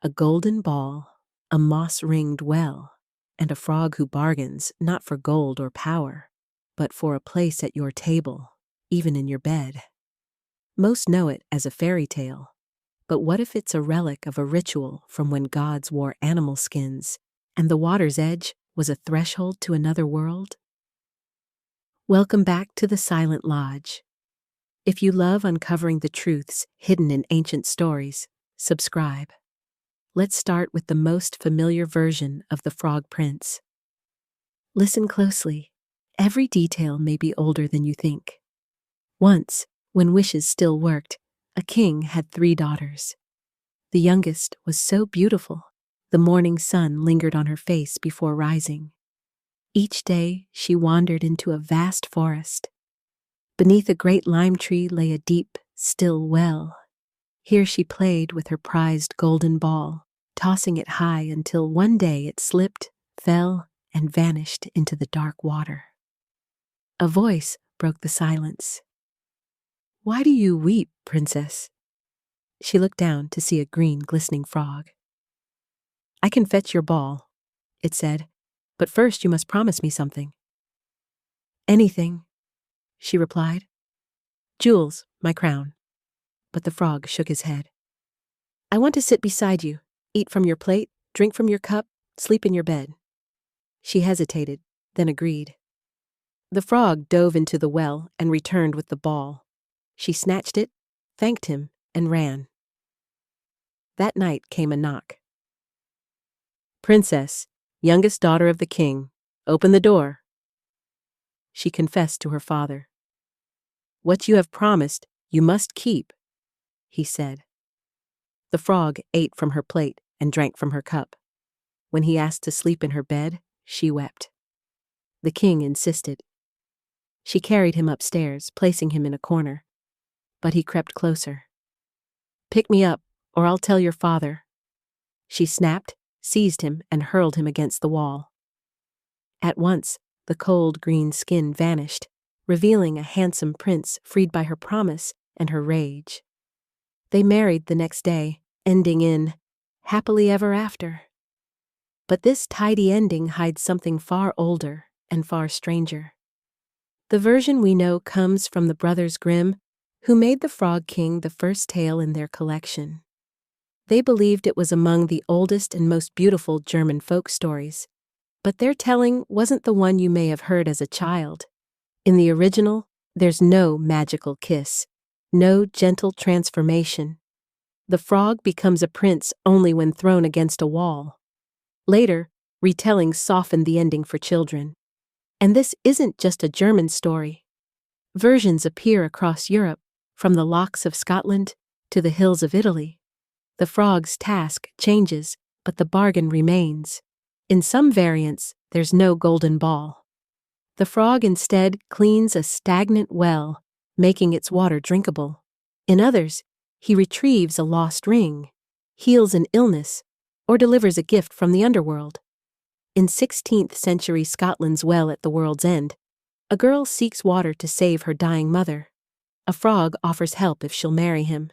a golden ball, a moss-ringed well, and a frog who bargains not for gold or power, but for a place at your table, even in your bed. Most know it as a fairy tale, but what if it's a relic of a ritual from when gods wore animal skins, and the water's edge was a threshold to another world? Welcome back to the Silent Lodge. If you love uncovering the truths hidden in ancient stories, subscribe. Let's start with the most familiar version of the Frog Prince. Listen closely. Every detail may be older than you think. Once, when wishes still worked, a king had 3 daughters. The youngest was so beautiful, the morning sun lingered on her face before rising. Each day, she wandered into a vast forest. Beneath a great lime tree lay a deep, still well. Here she played with her prized golden ball, tossing it high until one day it slipped, fell, and vanished into the dark water. A voice broke the silence. "Why do you weep, princess?" She looked down to see a green, glistening frog. "I can fetch your ball," it said, "but first you must promise me something." "Anything," she replied. "Jewels, my crown." But the frog shook his head. "I want to sit beside you, eat from your plate, drink from your cup, sleep in your bed." She hesitated, then agreed. The frog dove into the well and returned with the ball. She snatched it, thanked him, and ran. That night came a knock. "Princess, youngest daughter of the king, open the door." She confessed to her father. "What you have promised, you must keep," he said. The frog ate from her plate and drank from her cup. When he asked to sleep in her bed, she wept. The king insisted. She carried him upstairs, placing him in a corner. But he crept closer. "Pick me up, or I'll tell your father." She snapped, seized him, and hurled him against the wall. At once, the cold green skin vanished, revealing a handsome prince freed by her promise and her rage. They married the next day, ending in happily ever after. But this tidy ending hides something far older and far stranger. The version we know comes from the Brothers Grimm, who made the Frog King the first tale in their collection. They believed it was among the oldest and most beautiful German folk stories, but their telling wasn't the one you may have heard as a child. In the original, there's no magical kiss, no gentle transformation. The frog becomes a prince only when thrown against a wall. Later, retellings softened the ending for children. And this isn't just a German story. Versions appear across Europe, from the lochs of Scotland to the hills of Italy. The frog's task changes, but the bargain remains. In some variants, there's no golden ball. The frog instead cleans a stagnant well, making its water drinkable. In others, he retrieves a lost ring, heals an illness, or delivers a gift from the underworld. In 16th century Scotland's Well at the World's End, a girl seeks water to save her dying mother. A frog offers help if she'll marry him.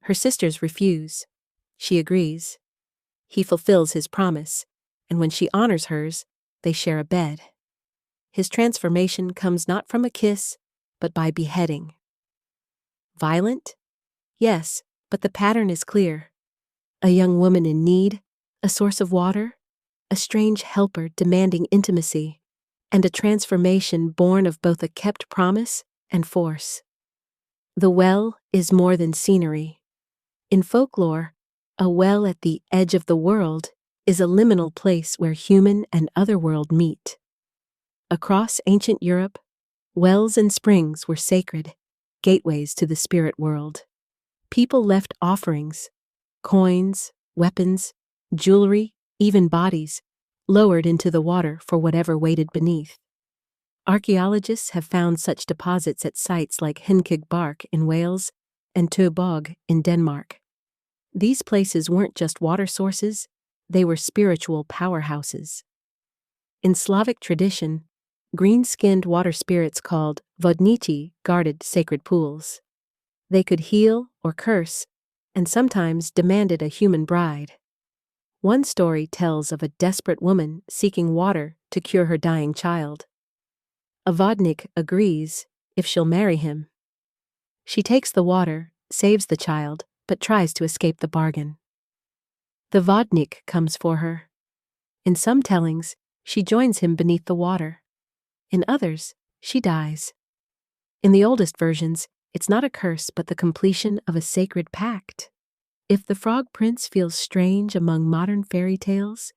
Her sisters refuse. She agrees. He fulfills his promise, and when she honors hers, they share a bed. His transformation comes not from a kiss, but by beheading. Violent? Yes, but the pattern is clear. A young woman in need, a source of water, a strange helper demanding intimacy, and a transformation born of both a kept promise and force. The well is more than scenery. In folklore, a well at the edge of the world is a liminal place where human and otherworld meet. Across ancient Europe, wells and springs were sacred, gateways to the spirit world. People left offerings, coins, weapons, jewelry, even bodies, lowered into the water for whatever waited beneath. Archaeologists have found such deposits at sites like Hinkig Bark in Wales and Tøbog in Denmark. These places weren't just water sources, they were spiritual powerhouses. In Slavic tradition, green-skinned water spirits called vodnici guarded sacred pools. They could heal or curse, and sometimes demanded a human bride. One story tells of a desperate woman seeking water to cure her dying child. A vodnik agrees if she'll marry him. She takes the water, saves the child, but tries to escape the bargain. The vodnik comes for her. In some tellings, she joins him beneath the water. In others, she dies. In the oldest versions, it's not a curse but the completion of a sacred pact. If the Frog Prince feels strange among modern fairy tales,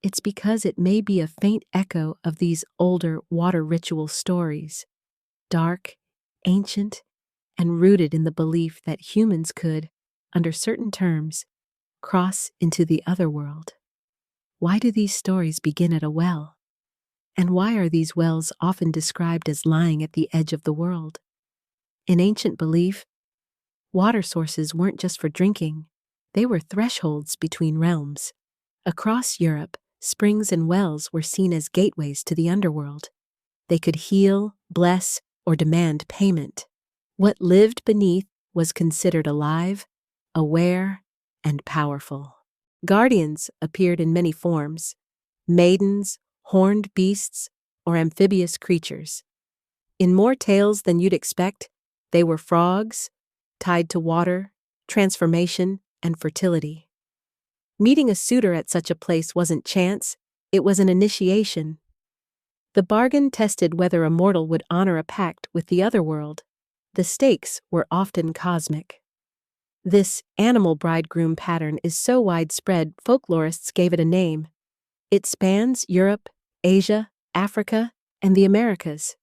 it's because it may be a faint echo of these older water ritual stories, dark, ancient, and rooted in the belief that humans could, under certain terms, cross into the other world. Why do these stories begin at a well? And why are these wells often described as lying at the edge of the world? In ancient belief, water sources weren't just for drinking, they were thresholds between realms. Across Europe, springs and wells were seen as gateways to the underworld. They could heal, bless, or demand payment. What lived beneath was considered alive, aware, and powerful. Guardians appeared in many forms: maidens, horned beasts, or amphibious creatures. In more tales than you'd expect, they were frogs, tied to water, transformation, and fertility. Meeting a suitor at such a place wasn't chance, it was an initiation. The bargain tested whether a mortal would honor a pact with the other world. The stakes were often cosmic. This animal bridegroom pattern is so widespread, folklorists gave it a name. It spans Europe, Asia, Africa, and the Americas.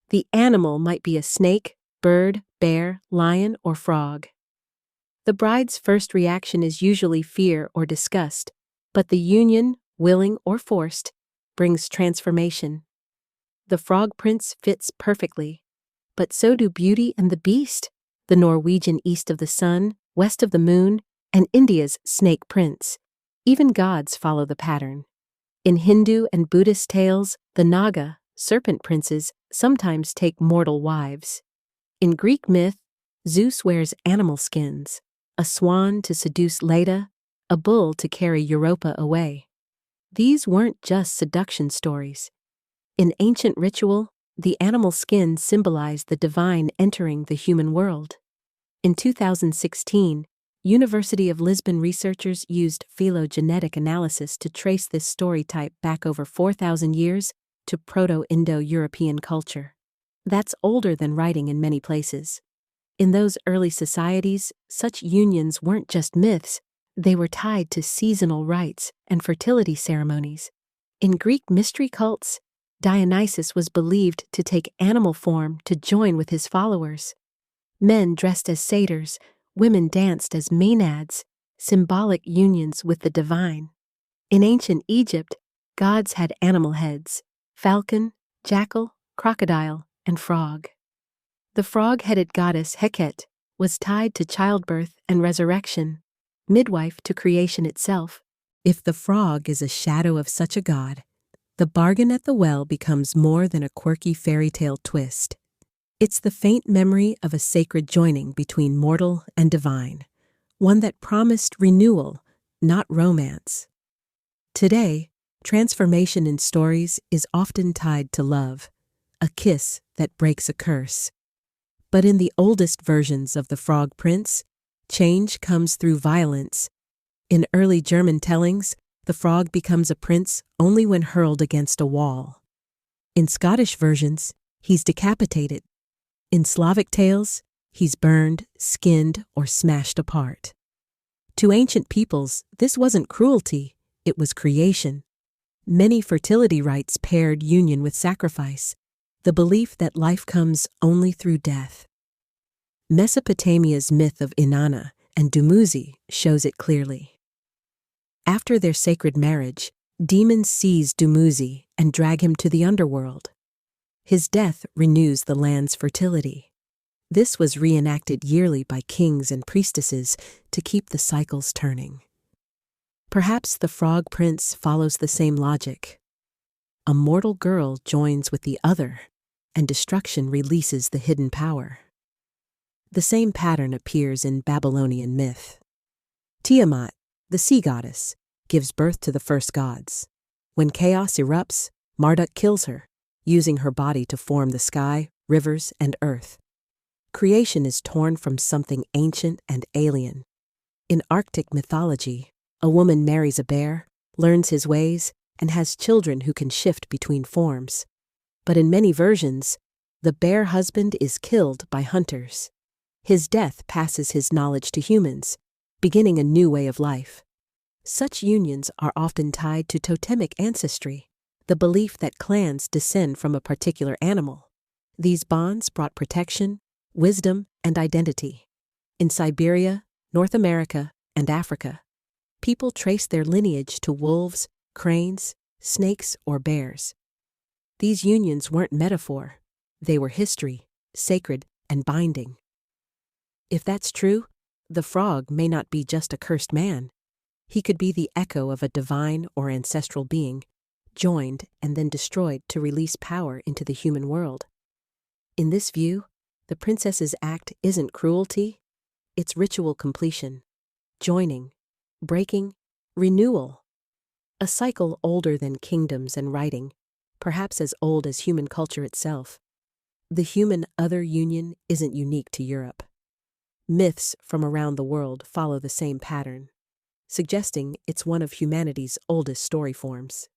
The animal might be a snake, bird, bear, lion, or frog. The bride's first reaction is usually fear or disgust, but the union, willing or forced, brings transformation. The Frog Prince fits perfectly, but so do Beauty and the Beast, the Norwegian East of the Sun, West of the Moon, and India's Snake Prince. Even gods follow the pattern. In Hindu and Buddhist tales, the Naga, serpent princes, sometimes take mortal wives. In Greek myth, Zeus wears animal skins, a swan to seduce Leda, a bull to carry Europa away. These weren't just seduction stories. In ancient ritual, the animal skin symbolized the divine entering the human world. In 2016, University of Lisbon researchers used phylogenetic analysis to trace this story type back over 4,000 years to Proto-Indo-European culture. That's older than writing in many places. In those early societies, such unions weren't just myths, they were tied to seasonal rites and fertility ceremonies. In Greek mystery cults, Dionysus was believed to take animal form to join with his followers. Men dressed as satyrs, women danced as maenads, symbolic unions with the divine. In ancient Egypt, gods had animal heads: falcon, jackal, crocodile, and frog. The frog-headed goddess Heket was tied to childbirth and resurrection, midwife to creation itself. If the frog is a shadow of such a god, the bargain at the well becomes more than a quirky fairy tale twist. It's the faint memory of a sacred joining between mortal and divine, one that promised renewal, not romance. Today, transformation in stories is often tied to love, a kiss that breaks a curse. But in the oldest versions of the Frog Prince, change comes through violence. In early German tellings, the frog becomes a prince only when hurled against a wall. In Scottish versions, he's decapitated. In Slavic tales, he's burned, skinned, or smashed apart. To ancient peoples, this wasn't cruelty, it was creation. Many fertility rites paired union with sacrifice, the belief that life comes only through death. Mesopotamia's myth of Inanna and Dumuzi shows it clearly. After their sacred marriage, demons seize Dumuzi and drag him to the underworld. His death renews the land's fertility. This was reenacted yearly by kings and priestesses to keep the cycles turning. Perhaps the Frog Prince follows the same logic. A mortal girl joins with the other, and destruction releases the hidden power. The same pattern appears in Babylonian myth. Tiamat, the sea goddess, gives birth to the first gods. When chaos erupts, Marduk kills her, using her body to form the sky, rivers, and earth. Creation is torn from something ancient and alien. In Arctic mythology, a woman marries a bear, learns his ways, and has children who can shift between forms. But in many versions, the bear husband is killed by hunters. His death passes his knowledge to humans, beginning a new way of life. Such unions are often tied to totemic ancestry, the belief that clans descend from a particular animal. These bonds brought protection, wisdom, and identity. In Siberia, North America, and Africa, people trace their lineage to wolves, cranes, snakes, or bears. These unions weren't metaphor, they were history, sacred and binding. If that's true, the frog may not be just a cursed man. He could be the echo of a divine or ancestral being, joined and then destroyed to release power into the human world. In this view, the princess's act isn't cruelty, it's ritual completion, joining, breaking, renewal. A cycle older than kingdoms and writing, perhaps as old as human culture itself. The human-other union isn't unique to Europe. Myths from around the world follow the same pattern, suggesting it's one of humanity's oldest story forms.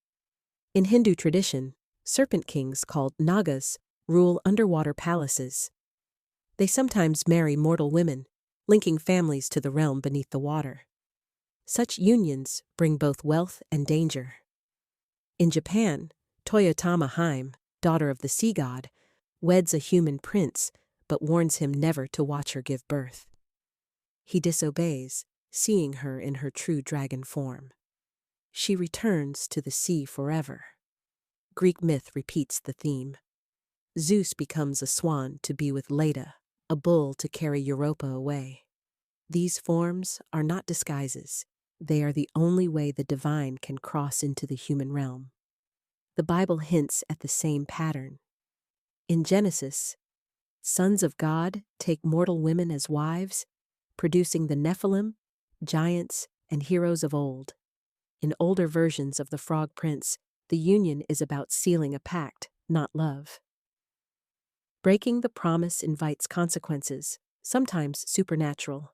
In Hindu tradition, serpent kings called Nagas rule underwater palaces. They sometimes marry mortal women, linking families to the realm beneath the water. Such unions bring both wealth and danger. In Japan, Toyotama Hime, daughter of the sea god, weds a human prince but warns him never to watch her give birth. He disobeys, seeing her in her true dragon form. She returns to the sea forever. Greek myth repeats the theme. Zeus becomes a swan to be with Leda, a bull to carry Europa away. These forms are not disguises. They are the only way the divine can cross into the human realm. The Bible hints at the same pattern. In Genesis, sons of God take mortal women as wives, producing the Nephilim, giants, and heroes of old. In older versions of the Frog Prince, the union is about sealing a pact, not love. Breaking the promise invites consequences, sometimes supernatural.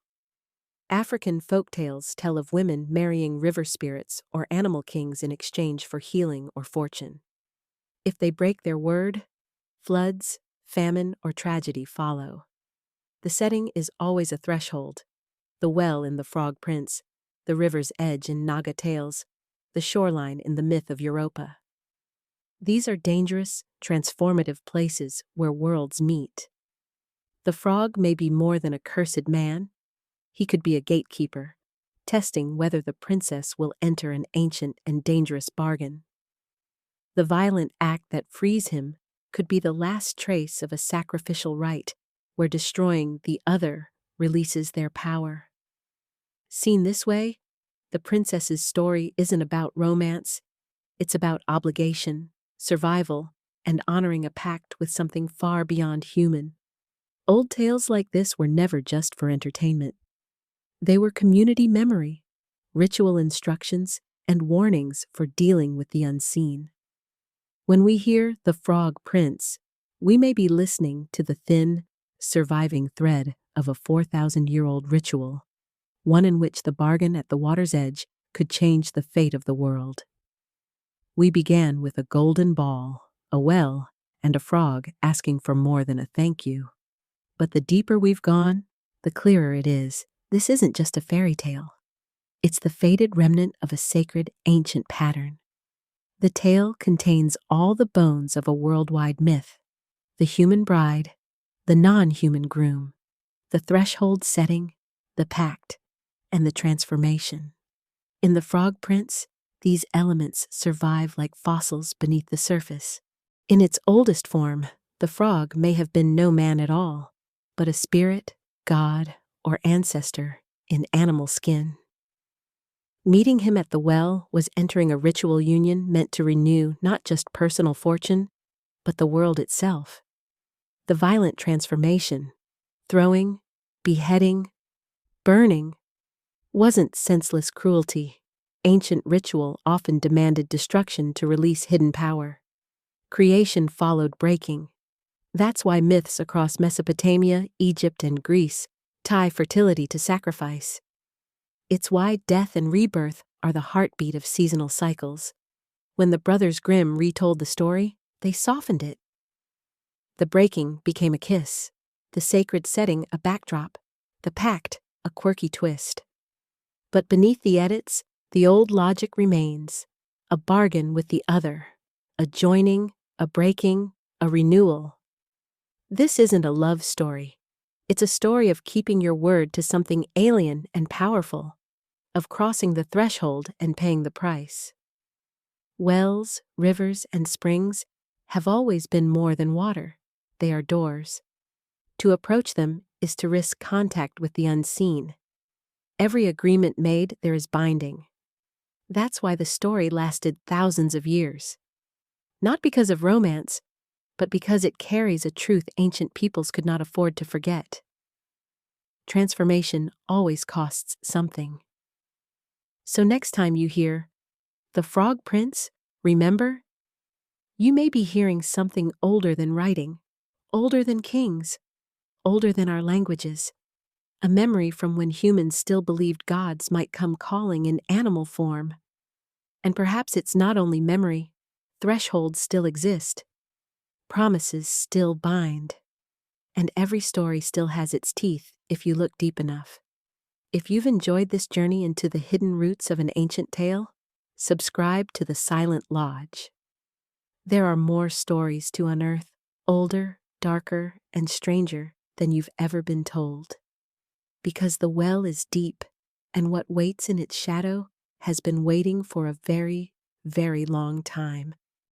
African folktales tell of women marrying river spirits or animal kings in exchange for healing or fortune. If they break their word, floods, famine, or tragedy follow. The setting is always a threshold: the well in the Frog Prince, the river's edge in Naga tales, the shoreline in the myth of Europa. These are dangerous, transformative places where worlds meet. The frog may be more than a cursed man. He could be a gatekeeper, testing whether the princess will enter an ancient and dangerous bargain. The violent act that frees him could be the last trace of a sacrificial rite where destroying the other releases their power. Seen this way, the princess's story isn't about romance, it's about obligation, survival, and honoring a pact with something far beyond human. Old tales like this were never just for entertainment. They were community memory, ritual instructions, and warnings for dealing with the unseen. When we hear the Frog Prince, we may be listening to the thin, surviving thread of a 4,000-year-old ritual, one in which the bargain at the water's edge could change the fate of the world. We began with a golden ball, a well, and a frog asking for more than a thank you. But the deeper we've gone, the clearer it is. This isn't just a fairy tale. It's the faded remnant of a sacred, ancient pattern. The tale contains all the bones of a worldwide myth: the human bride, the non-human groom, the threshold setting, the pact, and the transformation. In the Frog Prince, these elements survive like fossils beneath the surface. In its oldest form, the frog may have been no man at all, but a spirit, god, or ancestor in animal skin. Meeting him at the well was entering a ritual union meant to renew not just personal fortune, but the world itself. The violent transformation, throwing, beheading, burning, wasn't senseless cruelty. Ancient ritual often demanded destruction to release hidden power. Creation followed breaking. That's why myths across Mesopotamia, Egypt, and Greece tie fertility to sacrifice. It's why death and rebirth are the heartbeat of seasonal cycles. When the Brothers Grimm retold the story, they softened it. The breaking became a kiss, the sacred setting a backdrop, the pact a quirky twist. But beneath the edits, the old logic remains, a bargain with the other, a joining, a breaking, a renewal. This isn't a love story. It's a story of keeping your word to something alien and powerful, of crossing the threshold and paying the price. Wells, rivers, and springs have always been more than water. They are doors. To approach them is to risk contact with the unseen. Every agreement made, there is binding. That's why the story lasted thousands of years. Not because of romance, but because it carries a truth ancient peoples could not afford to forget. Transformation always costs something. So next time you hear, "The Frog Prince, remember?" you may be hearing something older than writing, older than kings, older than our languages, a memory from when humans still believed gods might come calling in animal form. And perhaps it's not only memory, thresholds still exist, promises still bind, and every story still has its teeth if you look deep enough. If you've enjoyed this journey into the hidden roots of an ancient tale, subscribe to the Silent Lodge. There are more stories to unearth, older, darker, and stranger than you've ever been told. Because the well is deep, and what waits in its shadow has been waiting for a very, very long time.